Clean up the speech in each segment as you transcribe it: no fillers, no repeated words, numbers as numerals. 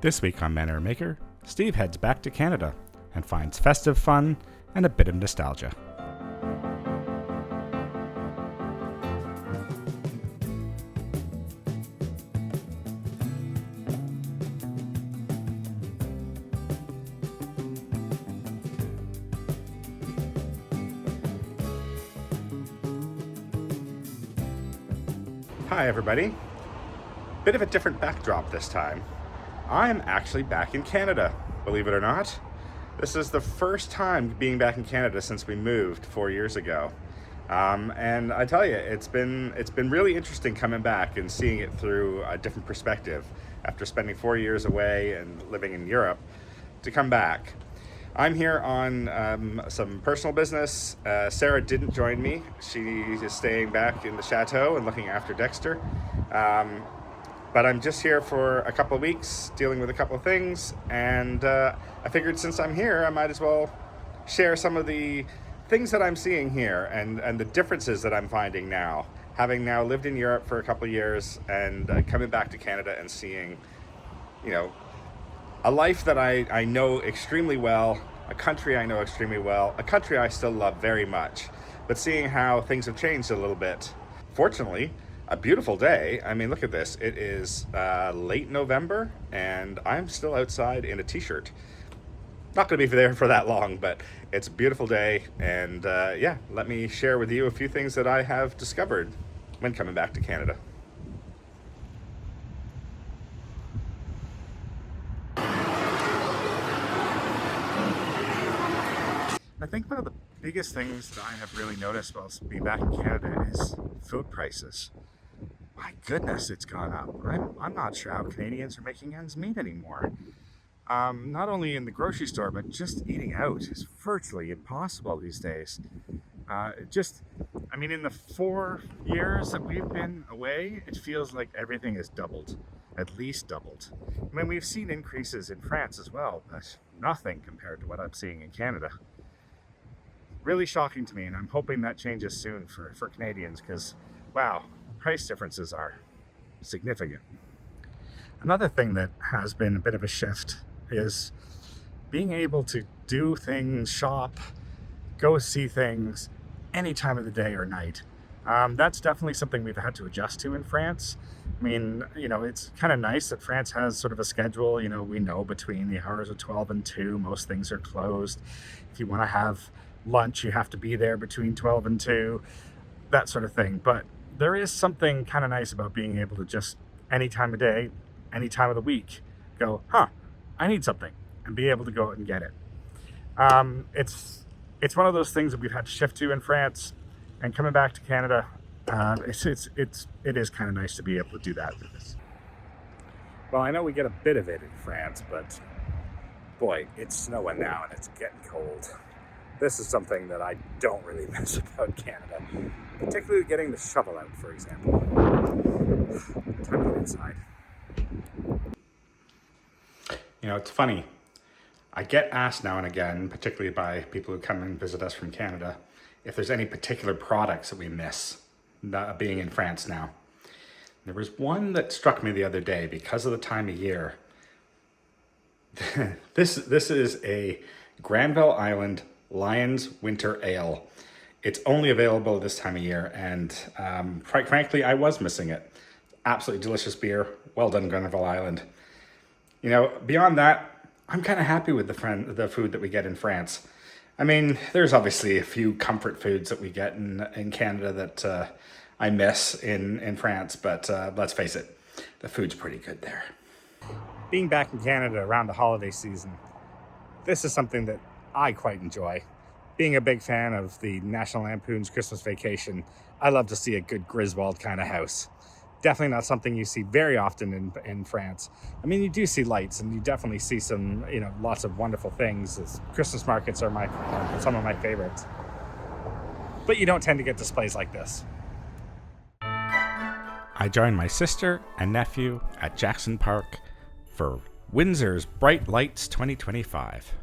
This week on manor&maker, Steve heads back to Canada and finds festive fun and a bit of nostalgia. Hi everybody. Bit of a different backdrop this time. I'm actually back in Canada, believe it or not. This is the first time being back in Canada since we moved 4 years ago. And I tell you, it's been really interesting coming back and seeing it through a different perspective after spending 4 years away and living in Europe to come back. I'm here on some personal business. Sara didn't join me. She is staying back in the chateau and looking after Dexter. But I'm just here for a couple of weeks, dealing with a couple of things, and I figured since I'm here, I might as well share some of the things that I'm seeing here and the differences that I'm finding now, having now lived in Europe for a couple of years and coming back to Canada and seeing, a life that I know extremely well, a country I know extremely well, a country I still love very much, but seeing how things have changed a little bit. Fortunately, a beautiful day. I mean, look at this. It is late November, and I'm still outside in a t-shirt. Not going to be there for that long, but it's a beautiful day, and let me share with you a few things that I have discovered when coming back to Canada. I think one of the biggest things that I have really noticed while being back in Canada is food prices. My goodness, it's gone up. I'm not sure how Canadians are making ends meet anymore. Not only in the grocery store, but just eating out is virtually impossible these days. In the 4 years that we've been away, it feels like everything has doubled, at least doubled. I mean, we've seen increases in France as well, but nothing compared to what I'm seeing in Canada. Really shocking to me, and I'm hoping that changes soon for Canadians, because, wow, price differences are significant. Another thing that has been a bit of a shift is being able to do things, shop, go see things any time of the day or night. That's definitely something we've had to adjust to in France. I mean, it's kind of nice that France has sort of a schedule. We know between the hours of 12 and 2, most things are closed. If you want to have lunch, you have to be there between 12 and 2, that sort of thing. But there is something kind of nice about being able to just any time of day, any time of the week, go, I need something, and be able to go out and get it. It's one of those things that we've had to shift to in France, and coming back to Canada, it is kind of nice to be able to do that with this. Well, I know we get a bit of it in France, but boy, it's snowing now and it's getting cold. This is something that I don't really miss about Canada, particularly getting the shovel out, for example. Time to get inside. It's funny. I get asked now and again, particularly by people who come and visit us from Canada, if there's any particular products that we miss being in France now. There was one that struck me the other day because of the time of year. This is a Granville Island Lion's Winter Ale. It's only available this time of year, and quite frankly, I was missing it. Absolutely delicious beer. Well done, Granville Island. Beyond that, I'm kind of happy with the food that we get in France. I mean, there's obviously a few comfort foods that we get in Canada that I miss in France, but let's face it, the food's pretty good there. Being back in Canada around the holiday season, this is something that I quite enjoy. Being a big fan of the National Lampoon's Christmas Vacation, I love to see a good Griswold kind of house. Definitely not something you see very often in France. I mean, you do see lights, and you definitely see some, lots of wonderful things. Christmas markets are some of my favorites. But you don't tend to get displays like this. I joined my sister and nephew at Jackson Park for Windsor's Bright Lights 2025.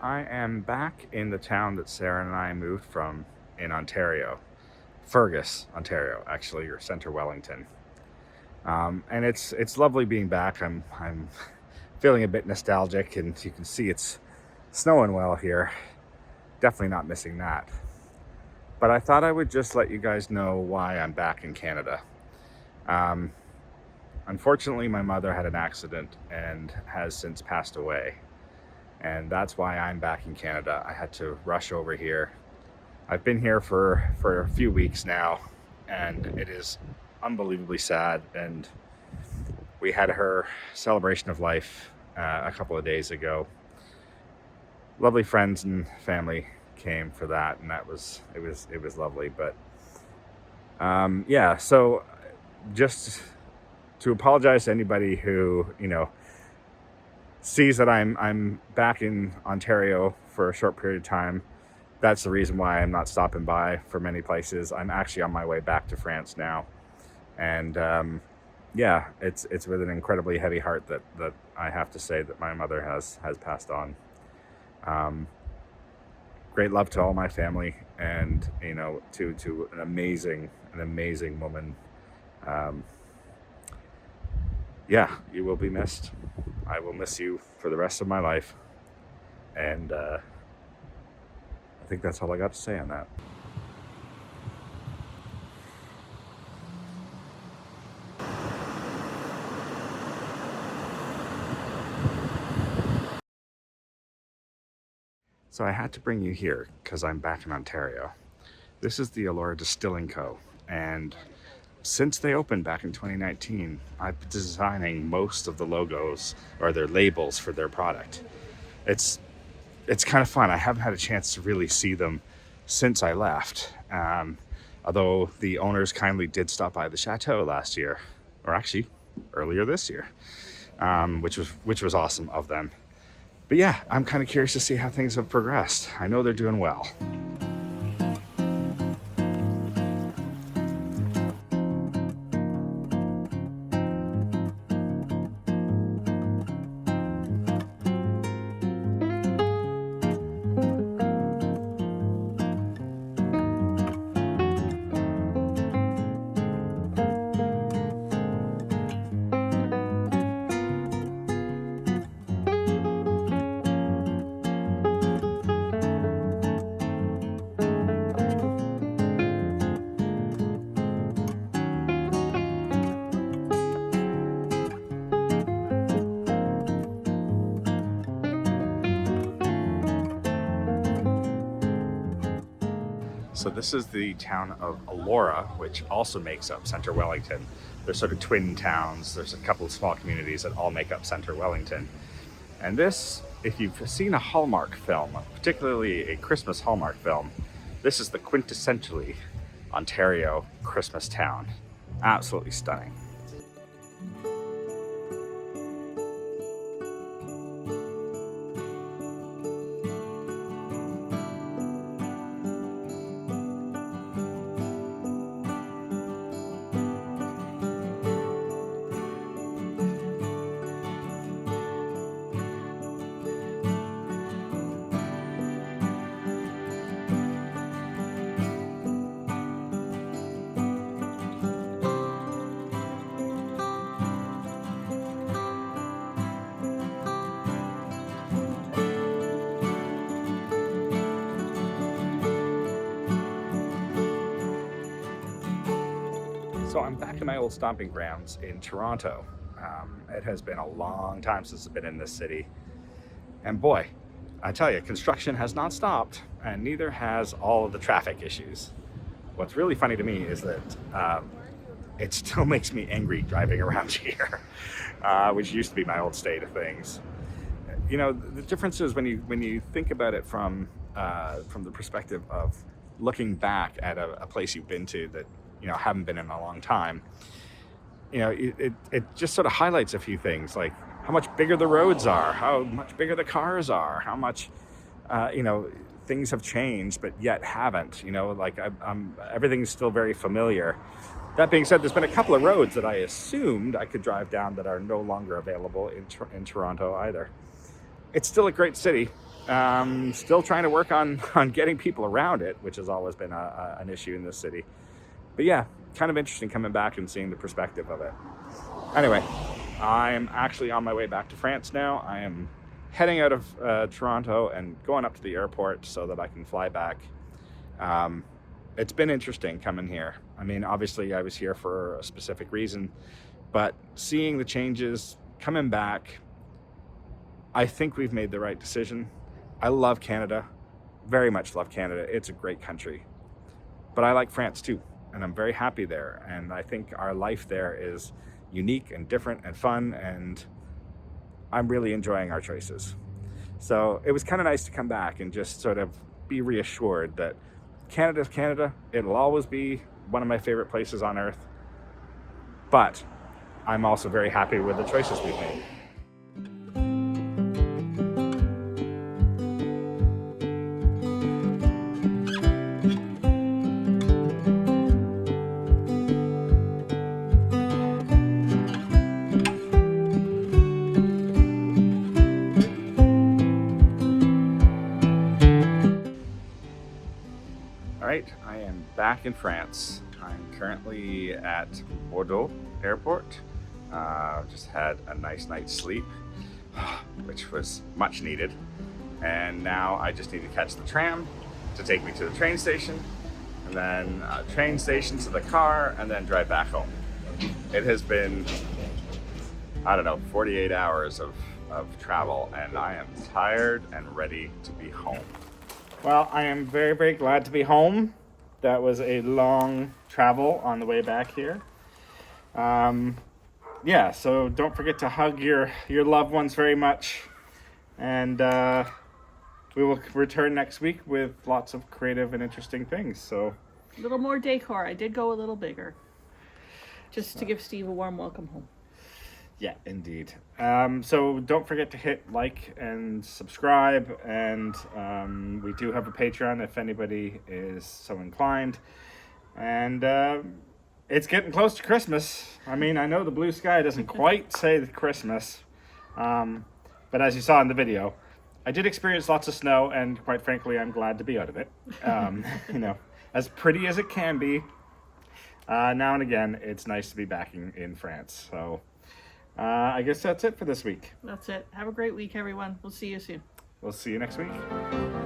I am back in the town that Sarah and I moved from in Ontario. Fergus, Ontario, actually, or Centre Wellington. And it's lovely being back. I'm feeling a bit nostalgic, and you can see it's snowing well here. Definitely not missing that. But I thought I would just let you guys know why I'm back in Canada. Um, Unfortunately, my mother had an accident and has since passed away. And that's why I'm back in Canada. I had to rush over here. I've been here for a few weeks now, and it is unbelievably sad. And we had her celebration of life a couple of days ago. Lovely friends and family came for that, and it was lovely. But yeah, so just to apologize to anybody who sees that I'm back in Ontario for a short period of time. That's the reason why I'm not stopping by for many places. I'm actually on my way back to France now, and yeah, it's with an incredibly heavy heart that I have to say that my mother has passed on. Great love to all my family, and to an amazing woman. Yeah, you will be missed. I will miss you for the rest of my life, and I think that's all I got to say on that. So I had to bring you here because I'm back in Ontario. This is the Elora Distilling Co. And since they opened back in 2019, I've been designing most of the logos or their labels for their product. It's kind of fun. I haven't had a chance to really see them since I left. Although the owners kindly did stop by the chateau last year, or actually earlier this year, which was awesome of them. But yeah, I'm kind of curious to see how things have progressed. I know they're doing well. So this is the town of Elora, which also makes up Centre Wellington. They're sort of twin towns. There's a couple of small communities that all make up Centre Wellington. And this, if you've seen a Hallmark film, particularly a Christmas Hallmark film, this is the quintessentially Ontario Christmas town. Absolutely stunning. So I'm back in my old stomping grounds in Toronto. It has been a long time since I've been in this city. And boy, I tell you, construction has not stopped, and neither has all of the traffic issues. What's really funny to me is that it still makes me angry driving around here, which used to be my old state of things. The difference is when you think about it from the perspective of looking back at a place you've been to that haven't been in a long time. It just sort of highlights a few things, like how much bigger the roads are, how much bigger the cars are, how much things have changed but yet haven't. Everything's still very familiar. That being said, there's been a couple of roads that I assumed I could drive down that are no longer available in Toronto either. It's still a great city. Still trying to work on getting people around it, which has always been an issue in this city. But yeah, kind of interesting coming back and seeing the perspective of it. Anyway, I'm actually on my way back to France now. I am heading out of Toronto and going up to the airport so that I can fly back. It's been interesting coming here. I mean, obviously I was here for a specific reason, but seeing the changes, coming back, I think we've made the right decision. I love Canada, very much love Canada. It's a great country, but I like France too, and I'm very happy there. And I think our life there is unique and different and fun, and I'm really enjoying our choices. So it was kind of nice to come back and just sort of be reassured that Canada's Canada. It'll always be one of my favorite places on earth, but I'm also very happy with the choices we've made. All right, I am back in France. I'm currently at Bordeaux Airport. Just had a nice night's sleep, which was much needed. And now I just need to catch the tram to take me to the train station, and then train station to the car, and then drive back home. It has been, I don't know, 48 hours of travel, and I am tired and ready to be home. Well, I am very, very glad to be home. That was a long travel on the way back here. Yeah, so don't forget to hug your loved ones very much. And we will return next week with lots of creative and interesting things. So A little more decor. I did go a little bigger. Just to give Steve a warm welcome home. yeah, indeed. So don't forget to hit like and subscribe, and we do have a Patreon if anybody is so inclined. And it's getting close to Christmas. I mean, I know the blue sky doesn't quite say the Christmas, but as you saw in the video, I did experience lots of snow, and quite frankly, I'm glad to be out of it. You know, as pretty as it can be, now and again, it's nice to be back in France. So I guess that's it for this week. That's it. Have a great week, everyone. We'll see you soon. We'll see you next week.